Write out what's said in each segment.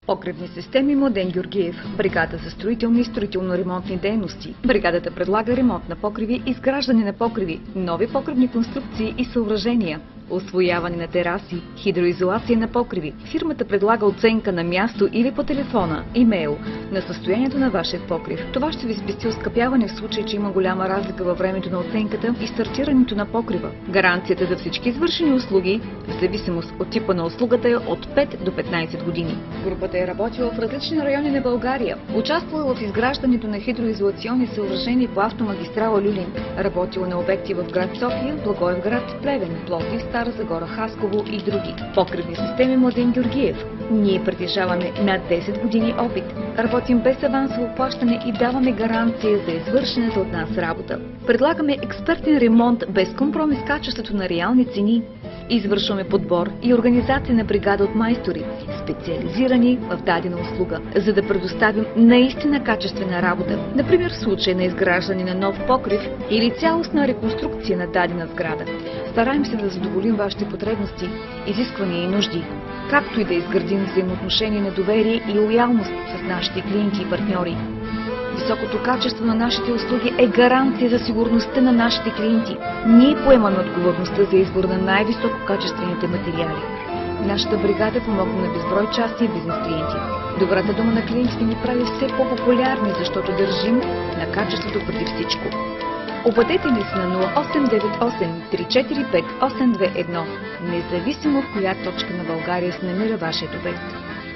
Покривни системи Младен Георгиев. Бригада за строителни и строително-ремонтни дейности. Бригадата предлага ремонт на покриви, изграждане на покриви, нови покривни конструкции и съоръжения, усвояване на тераси, хидроизолация на покриви. Фирмата предлага оценка на място или по телефона, имейл на състоянието на вашия покрив. Това ще ви спести оскъпяване в случай, че има голяма разлика във времето на оценката и стартирането на покрива. Гаранцията за всички извършени услуги, в зависимост от типа на услугата, е от 5 до 15 години. Групата е работила в различни райони на България. Участвала в изграждането на хидроизолационни съоръжения по автомагистрала Люлин. Работила на обекти в град София, Благоевград, Плевен, Пловдив, Стара Загора, Хасково и други. Покривни системи Младен Георгиев. Ние притежаваме над 10 години опит. Работим без авансово плащане и даваме гаранция за извършената от нас работа. Предлагаме експертен ремонт без компромис с качеството на реални цени. Извършваме подбор и организация на бригада от майстори, специализирани в дадена услуга, за да предоставим наистина качествена работа. Например, в случай на изграждане на нов покрив или цялостна реконструкция на дадена сграда. Стараем се да задоволим вашите потребности, изисквания и нужди, както и да изградим взаимоотношения на доверие и лоялност с нашите клиенти и партньори. Високото качество на нашите услуги е гаранция за сигурността на нашите клиенти. Ние поемаме отговорността за избор на най-висококачествените материали. Нашата бригада помогна на безброй частни и бизнес клиенти. Добрата дума на клиентите ни прави все по-популярни, защото държим на качеството преди всичко. Обадете ни се на 0898 345 821, независимо в коя точка на България се намира вашият обект.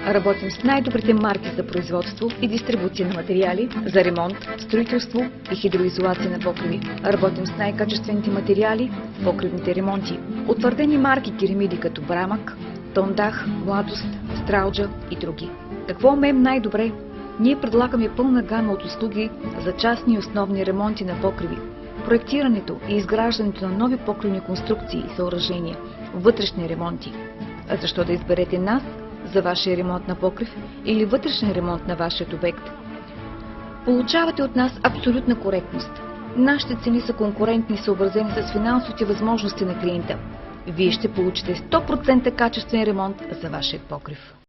Работим с най-добрите марки за производство и дистрибуция на материали, за ремонт, строителство и хидроизолация на покриви. Работим с най-качествените материали в покривните ремонти. Утвърдени марки керамиди като Брамак, Тондах, Младост, Стралджа и други. Какво умеем най-добре? Ние предлагаме пълна гама от услуги за частни и основни ремонти на покриви, проектирането и изграждането на нови покривни конструкции и съоръжения, вътрешни ремонти. А защо да изберете нас за вашия ремонт на покрив или вътрешен ремонт на вашия обект? Получавате от нас абсолютна коректност. Нашите цени са конкурентни, съобразени с финансовите възможности на клиента. Вие ще получите 100% качествен ремонт за вашия покрив.